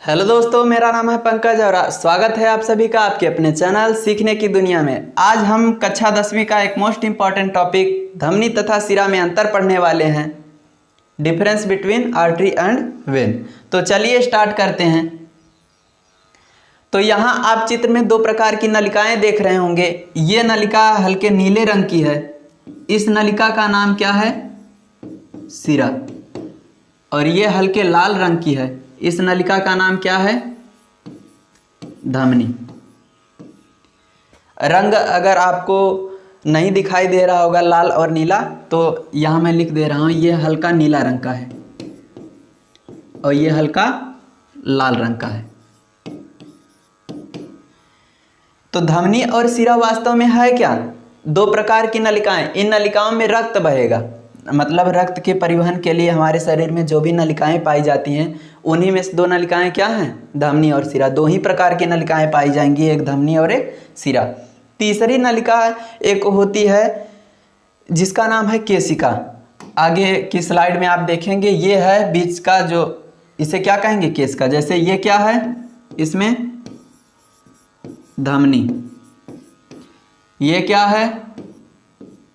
Hello दोस्तों, मेरा नाम है पंकज और स्वागत है आप सभी का आपके अपने चैनल सीखने की दुनिया में। आज हम कक्षा 10वीं का एक मोस्ट इम्पॉर्टेंट टॉपिक धमनी तथा सिरा में अंतर पढ़ने वाले हैं, difference between artery and when. तो चलिए स्टार्ट करते हैं। तो यहाँ आप चित्र में दो प्रकार की नलिकाएं देख रहे होंगे। ये नलिका हल्के नीले रंग की है, इस नलिका का नाम क्या है? सिरा। और ये हल्के लाल रंग की है, इस नलिका का नाम क्या है? धमनी। रंग अगर आपको नहीं दिखाई दे रहा होगा लाल और नीला, तो यहाँ मैं लिख दे रहा हूँ, ये हल्का नीला रंग का है और ये हल्का लाल रंग का है। तो धमनी और सिरा वास्तव में है क्या? दो प्रकार की नलिकाएं। इन नलिकाओं में रक्त बहेगा, मतलब रक्त के परिवहन के लिए हमारे शरीर में जो भी नलिकाएं पाई जाती हैं, उन्हीं में से दो नलिकाएं क्या हैं? धमनी और सिरा। दो ही प्रकार की नलिकाएं पाई जाएंगी, एक धमनी और एक सिरा। तीसरी नलिका एक होती है जिसका नाम है केशिका। आगे की स्लाइड में आप देखेंगे, ये है बीच का, जो इसे क्या कहेंगे? केशिका। जैसे ये क्या है? इसमें धमनी, ये क्या है?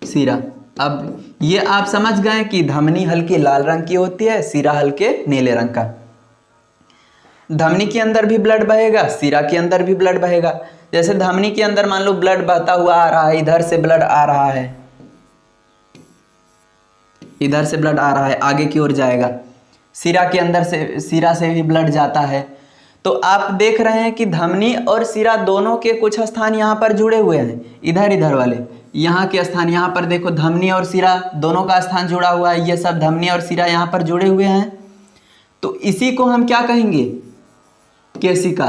सिरा। अब ये आप समझ गए कि धमनी हल्के लाल रंग की होती है, सिरा हल्के नीले रंग का। धमनी के अंदर भी ब्लड बहेगा, सिरा के अंदर भी ब्लड बहेगा। जैसे धमनी के अंदर मान लो ब्लड बहता हुआ आ रहा है, इधर से ब्लड आ रहा है, इधर से ब्लड आ रहा है, आगे की ओर जाएगा। सिरा के अंदर से, सिरा से भी ब्लड जाता है। तो आप देख रहे हैं कि धमनी और सिरा दोनों के कुछ स्थान यहाँ पर जुड़े हुए हैं, इधर इधर वाले यहाँ के स्थान। यहाँ पर देखो, धमनी और सिरा दोनों का स्थान जुड़ा हुआ है, ये सब धमनी और सिरा यहाँ पर जुड़े हुए हैं। तो इसी को हम क्या कहेंगे? केशिका।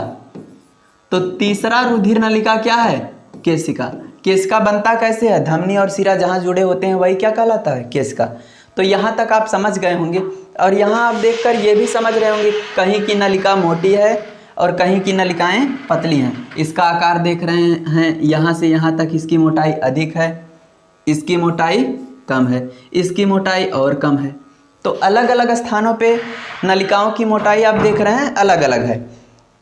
तो तीसरा रुधिर नलिका क्या है? केशिका। केशिका बनता कैसे है? धमनी और सिरा जहाँ जुड़े होते हैं वही क्या कहलाता है? केशिका। तो यहाँ तक आप समझ गए होंगे। और यहाँ आप देखकर ये भी समझ रहे होंगे, कहीं की नलिका मोटी है और कहीं की नलिकाएं पतली हैं। इसका आकार देख रहे हैं, यहाँ से यहाँ तक इसकी मोटाई अधिक है, इसकी मोटाई कम है, इसकी मोटाई और कम है। तो अलग अलग स्थानों पे नलिकाओं की मोटाई आप देख रहे हैं अलग अलग है।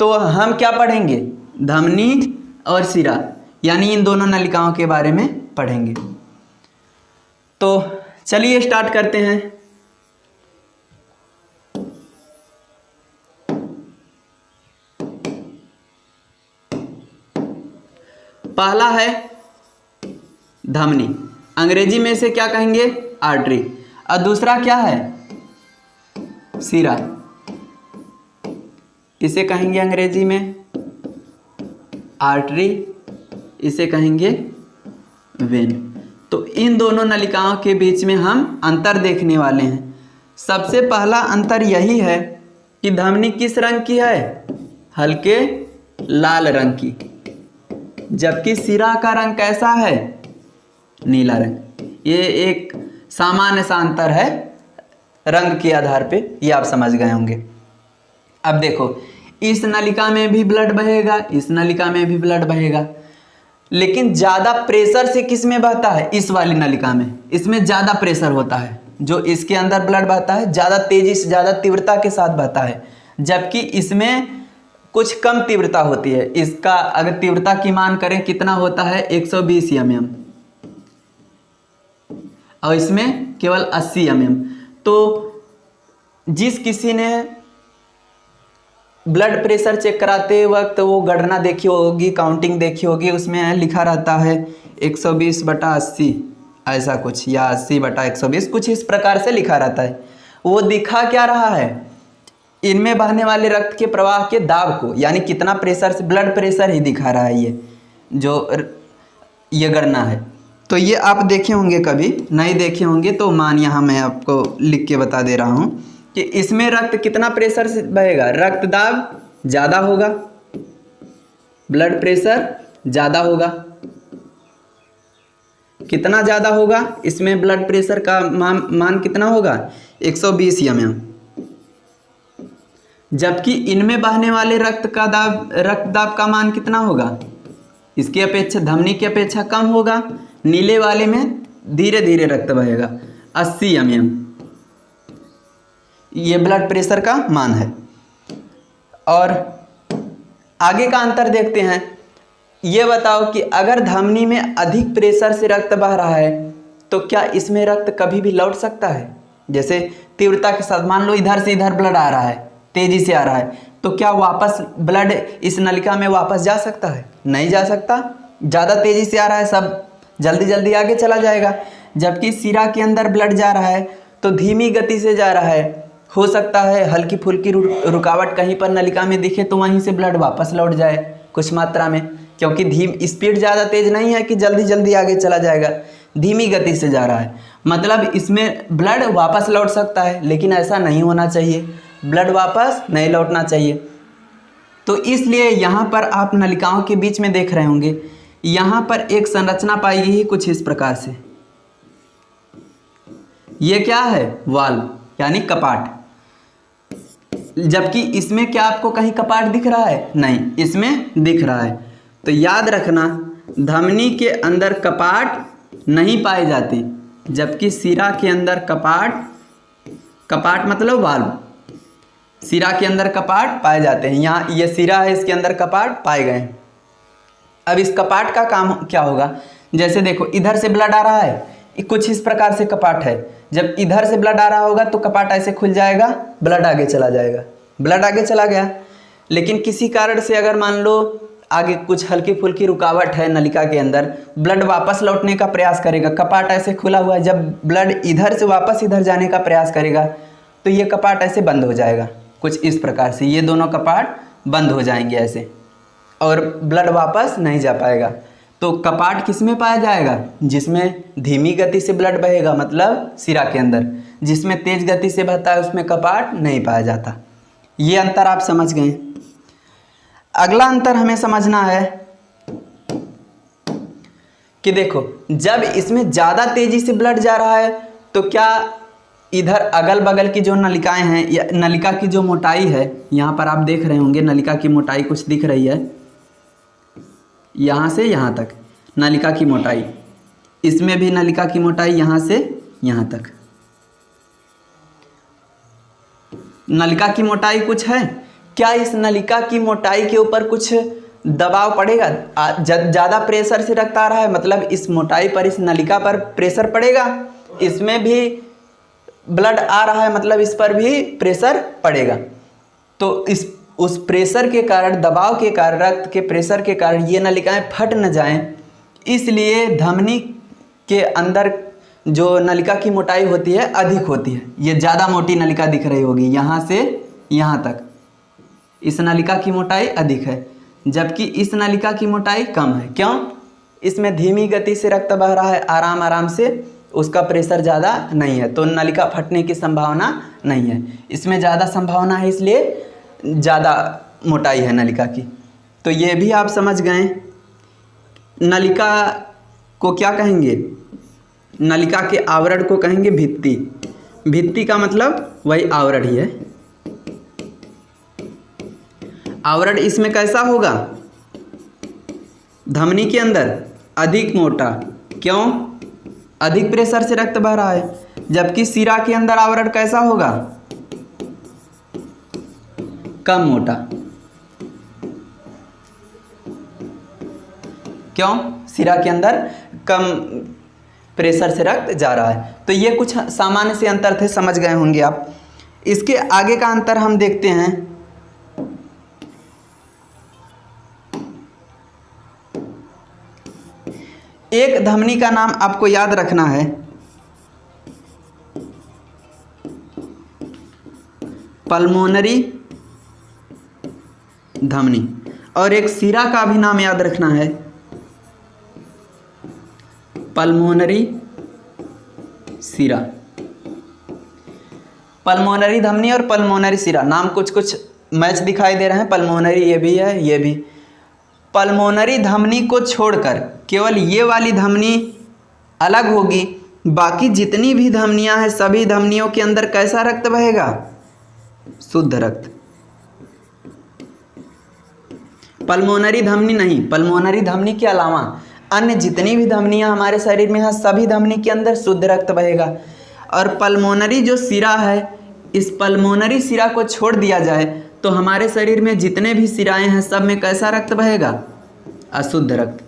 तो हम क्या पढ़ेंगे? धमनी और सिरा, यानी इन दोनों नलिकाओं के बारे में पढ़ेंगे। तो चलिए स्टार्ट करते हैं। पहला है धमनी, अंग्रेजी में से क्या कहेंगे? आर्टरी। और दूसरा क्या है? सिरा, इसे कहेंगे अंग्रेजी में आर्टरी, इसे कहेंगे वेन। तो इन दोनों नलिकाओं के बीच में हम अंतर देखने वाले हैं। सबसे पहला अंतर यही है कि धमनी किस रंग की है? हल्के लाल रंग की, जबकि सिरा का रंग कैसा है? नीला रंग। ये एक सामान्य सा अंतर है रंग के आधार पे, ये आप समझ गए होंगे। अब देखो, इस नलिका में भी ब्लड बहेगा, इस नलिका में भी ब्लड बहेगा, लेकिन ज़्यादा प्रेशर से किस में बहता है? इस वाली नलिका में। इसमें ज़्यादा प्रेशर होता है, जो इसके अंदर ब्लड बहता है ज़्यादा तेज़ी से, ज़्यादा तीव्रता के साथ बहता है, जबकि इसमें कुछ कम तीव्रता होती है। इसका अगर तीव्रता की मान करें कितना होता है? 120 mm, और इसमें केवल 80 mm। तो जिस किसी ने ब्लड प्रेशर चेक कराते वक्त वो गणना देखी होगी, काउंटिंग देखी होगी, उसमें लिखा रहता है 120/80 ऐसा कुछ, या 80/120, कुछ इस प्रकार से लिखा रहता है। वो दिखा क्या रहा है? इनमें बहने वाले रक्त के प्रवाह के दाब को, यानी कितना प्रेशर से, ब्लड प्रेशर ही दिखा रहा है ये जो ये गणना है। तो ये आप देखे होंगे, कभी नहीं देखे होंगे तो मान यहाँ मैं आपको लिख के बता दे रहा हूँ कि इसमें रक्त कितना प्रेशर से बहेगा? रक्त दाब ज़्यादा होगा, ब्लड प्रेशर ज़्यादा होगा। कितना ज़्यादा होगा? इसमें ब्लड प्रेशर का मान कितना होगा? 120 mm, जबकि इनमें बहने वाले रक्त दाब का मान कितना होगा? इसकी अपेक्षा, धमनी की अपेक्षा कम होगा। नीले वाले में धीरे धीरे रक्त बहेगा, 80 mm। ये ब्लड प्रेशर का मान है। और आगे का अंतर देखते हैं। ये बताओ कि अगर धमनी में अधिक प्रेशर से रक्त बह रहा है तो क्या इसमें रक्त कभी भी लौट सकता है? जैसे तीव्रता के साथ मान लो इधर से इधर ब्लड आ रहा है, तेजी से आ रहा है, तो क्या वापस ब्लड इस नलिका में वापस जा सकता है? नहीं जा सकता। ज़्यादा तेजी से आ रहा है, सब जल्दी जल्दी आगे चला जाएगा। जबकि सिरा के अंदर ब्लड जा रहा है तो धीमी गति से जा रहा है। हो सकता है हल्की फुल्की रुकावट कहीं पर नलिका में दिखे तो वहीं से ब्लड वापस लौट जाए कुछ मात्रा में, क्योंकि स्पीड ज़्यादा तेज नहीं है कि जल्दी जल्दी आगे चला जाएगा, धीमी गति से जा रहा है। मतलब इसमें ब्लड वापस लौट सकता है, लेकिन ऐसा नहीं होना चाहिए, ब्लड वापस नहीं लौटना चाहिए। तो इसलिए यहाँ पर आप नलिकाओं के बीच में देख रहे होंगे, यहाँ पर एक संरचना पाई गई है कुछ इस प्रकार से। ये क्या है? वाल्व यानी कपाट। जबकि इसमें क्या आपको कहीं कपाट दिख रहा है? नहीं, इसमें दिख रहा है। तो याद रखना, धमनी के अंदर कपाट नहीं पाए जाते, जबकि सिरा के अंदर कपाट मतलब वाल्व, सिरा के अंदर कपाट पाए जाते हैं। यहाँ ये सिरा है, इसके अंदर कपाट पाए गए हैं। अब इस कपाट का काम क्या होगा? जैसे देखो इधर से ब्लड आ रहा है, कुछ इस प्रकार से कपाट है। जब इधर से ब्लड आ रहा होगा तो कपाट ऐसे खुल जाएगा, ब्लड आगे चला जाएगा, ब्लड आगे चला गया। लेकिन किसी कारण से अगर मान लो आगे कुछ हल्की फुल्की रुकावट है नलिका के अंदर, ब्लड वापस लौटने का प्रयास करेगा, कपाट ऐसे खुला हुआ है, जब ब्लड इधर से वापस इधर जाने का प्रयास करेगा तो ये कपाट ऐसे बंद हो जाएगा कुछ इस प्रकार से। ये दोनों कपाट बंद हो जाएंगे ऐसे, और ब्लड वापस नहीं जा पाएगा। तो कपाट किस में पाया जाएगा? जिसमें धीमी गति से ब्लड बहेगा, मतलब सिरा के अंदर। जिसमें तेज गति से बहता है उसमें कपाट नहीं पाया जाता। ये अंतर आप समझ गए। अगला अंतर हमें समझना है कि देखो, जब इसमें ज़्यादा तेजी से ब्लड जा रहा है तो क्या इधर अगल बगल की जो नलिकाएं हैं या नलिका की जो मोटाई है, यहाँ पर आप देख रहे होंगे नलिका की मोटाई कुछ दिख रही है, यहाँ से यहाँ तक नलिका की मोटाई, इसमें भी नलिका की मोटाई यहाँ से यहाँ तक नलिका की मोटाई कुछ है। क्या इस नलिका की मोटाई के ऊपर कुछ दबाव पड़ेगा? ज़्यादा प्रेशर से रक्त आ रहा है, मतलब इस मोटाई पर, इस नलिका पर प्रेशर पड़ेगा। इसमें भी ब्लड आ रहा है, मतलब इस पर भी प्रेशर पड़ेगा। तो उस प्रेशर के कारण, दबाव के कारण, रक्त के प्रेशर के कारण ये नलिकाएं फट न जाएं, इसलिए धमनी के अंदर जो नलिका की मोटाई होती है अधिक होती है। ये ज़्यादा मोटी नलिका दिख रही होगी, यहाँ से यहाँ तक इस नलिका की मोटाई अधिक है, जबकि इस नलिका की मोटाई कम है। क्यों? इसमें धीमी गति से रक्त बह रहा है, आराम आराम से, उसका प्रेशर ज़्यादा नहीं है, तो नलिका फटने की संभावना नहीं है। इसमें ज़्यादा संभावना है, इसलिए ज़्यादा मोटाई है नलिका की। तो ये भी आप समझ गए। नलिका को क्या कहेंगे? नलिका के आवरण को कहेंगे भित्ति। भित्ति का मतलब वही आवरण ही है। आवरण इसमें कैसा होगा? धमनी के अंदर अधिक मोटा। क्यों? अधिक प्रेशर से रक्त बह रहा है। जबकि सिरा के अंदर आवरण कैसा होगा? कम मोटा। क्यों? सिरा के अंदर कम प्रेशर से रक्त जा रहा है। तो ये कुछ सामान्य से अंतर थे, समझ गए होंगे आप। इसके आगे का अंतर हम देखते हैं। एक धमनी का नाम आपको याद रखना है, पल्मोनरी धमनी, और एक सिरा का भी नाम याद रखना है, पल्मोनरी सिरा। पल्मोनरी धमनी और पल्मोनरी सिरा, नाम कुछ कुछ मैच दिखाई दे रहे हैं। पल्मोनरी ये भी है, ये भी। पल्मोनरी धमनी को छोड़कर केवल ये वाली धमनी अलग होगी, बाकी जितनी भी धमनियां हैं सभी धमनियों के अंदर कैसा रक्त बहेगा? शुद्ध रक्त। पल्मोनरी धमनी नहीं, पल्मोनरी धमनी के अलावा अन्य जितनी भी धमनियां हमारे शरीर में हैं सभी धमनी के अंदर शुद्ध रक्त बहेगा। और पल्मोनरी जो सिरा है, इस पल्मोनरी सिरा को छोड़ दिया जाए तो हमारे शरीर में जितने भी सिराएं हैं सब में कैसा रक्त बहेगा? अशुद्ध रक्त।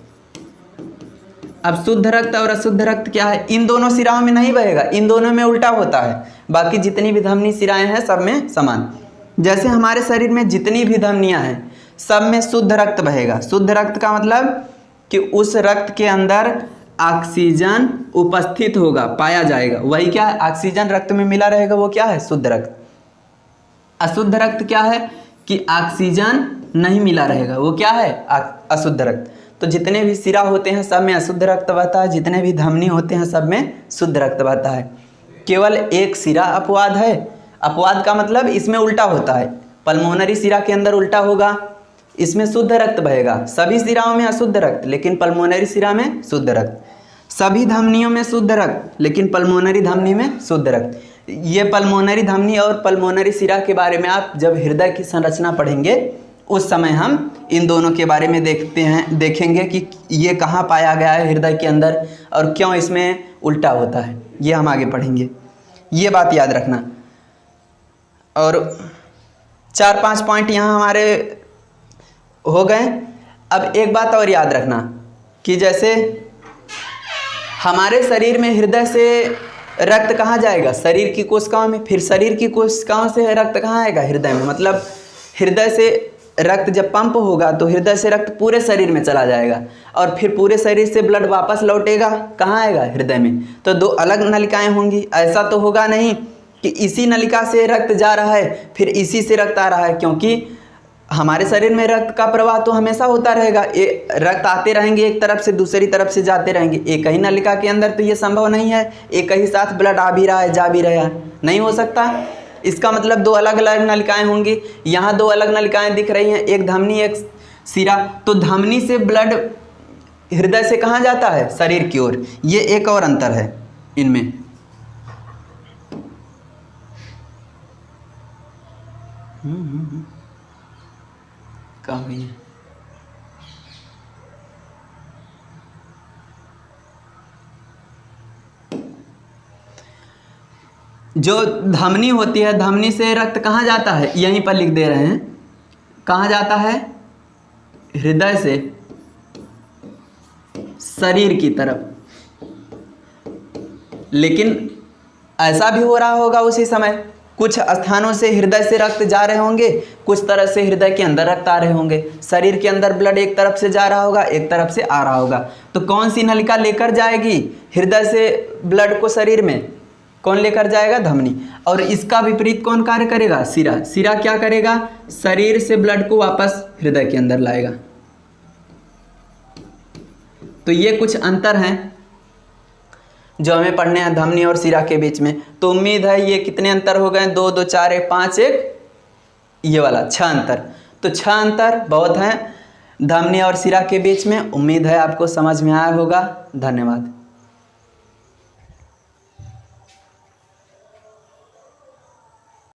अब शुद्ध रक्त और अशुद्ध रक्त क्या है? इन दोनों सिराओं में नहीं बहेगा, इन दोनों में उल्टा होता है। बाकी जितनी भी धमनी सिराएं हैं सब में समान। जैसे हमारे शरीर में जितनी भी धमनियां हैं सब में शुद्ध रक्त बहेगा। शुद्ध रक्त का मतलब कि उस रक्त के अंदर ऑक्सीजन उपस्थित होगा, पाया जाएगा, वही क्या है? ऑक्सीजन रक्त में मिला रहेगा, वो क्या है? शुद्ध रक्त। अशुद्ध रक्त क्या है? कि ऑक्सीजन नहीं मिला रहेगा, वो क्या है? अशुद्ध रक्त। तो जितने भी सिरा होते हैं सब में अशुद्ध रक्त बहता है, जितने भी धमनी होते हैं सब में शुद्ध रक्त बहता है। केवल एक सिरा अपवाद है। अपवाद का मतलब इसमें उल्टा होता है। पल्मोनरी सिरा के अंदर उल्टा होगा, इसमें शुद्ध रक्त बहेगा। सभी सिराओं में अशुद्ध रक्त, लेकिन पल्मोनरी सिरा में शुद्ध रक्त। सभी धमनियों में शुद्ध रक्त, लेकिन पल्मोनरी धमनी में शुद्ध रक्त। ये पल्मोनरी धमनी और पल्मोनरी सिरा के बारे में आप जब हृदय की संरचना पढ़ेंगे उस समय हम इन दोनों के बारे में देखेंगे कि ये कहाँ पाया गया है हृदय के अंदर और क्यों इसमें उल्टा होता है, ये हम आगे पढ़ेंगे। ये बात याद रखना। और 4-5 पॉइंट यहाँ हमारे हो गए। अब एक बात और याद रखना कि जैसे हमारे शरीर में हृदय से रक्त कहाँ जाएगा? शरीर की कोशिकाओं में। फिर शरीर की कोशिकाओं से रक्त कहाँ आएगा? हृदय में। मतलब हृदय से रक्त जब पंप होगा तो हृदय से रक्त पूरे शरीर में चला जाएगा और फिर पूरे शरीर से ब्लड वापस लौटेगा, कहाँ आएगा? हृदय में। तो दो अलग नलिकाएं होंगी। ऐसा तो होगा नहीं कि इसी नलिका से रक्त जा रहा है फिर इसी से रक्त आ रहा है, क्योंकि हमारे शरीर में रक्त का प्रवाह तो हमेशा होता रहेगा। रक्त आते रहेंगे एक तरफ से दूसरी तरफ से जाते रहेंगे। एक ही नलिका के अंदर तो ये संभव नहीं है एक ही साथ ब्लड आ भी रहा है जा भी रहा है, नहीं हो सकता। इसका मतलब दो अलग अलग नलिकाएं होंगी। यहाँ दो अलग नलिकाएं दिख रही हैं, एक धमनी एक सिरा। तो धमनी से ब्लड हृदय से कहाँ जाता है? शरीर की ओर। ये एक और अंतर है इनमें। कहाँ हुई है? जो धमनी होती है, धमनी से रक्त कहाँ जाता है? यहीं पर लिख दे रहे हैं, कहाँ जाता है? हृदय से शरीर की तरफ। लेकिन ऐसा भी हो रहा होगा उसी समय, कुछ स्थानों से हृदय से रक्त जा रहे होंगे, कुछ तरह से हृदय के अंदर रक्त आ रहे होंगे। शरीर के अंदर ब्लड एक तरफ से जा रहा होगा एक तरफ से आ रहा होगा। तो कौन सी नलिका लेकर जाएगी हृदय से ब्लड को शरीर में? कौन लेकर जाएगा? धमनी। और इसका विपरीत कौन कार्य करेगा? सिरा। सिरा क्या करेगा? शरीर से ब्लड को वापस हृदय के अंदर लाएगा। तो ये कुछ अंतर हैं जो हमें पढ़ने हैं धमनी और सिरा के बीच में। तो उम्मीद है ये कितने अंतर हो गए? 2, 2, 4, 1, 5, 1, ये वाला 6 अंतर। तो 6 अंतर बहुत हैं धमनी और सिरा के बीच में। उम्मीद है आपको समझ में आया होगा। धन्यवाद।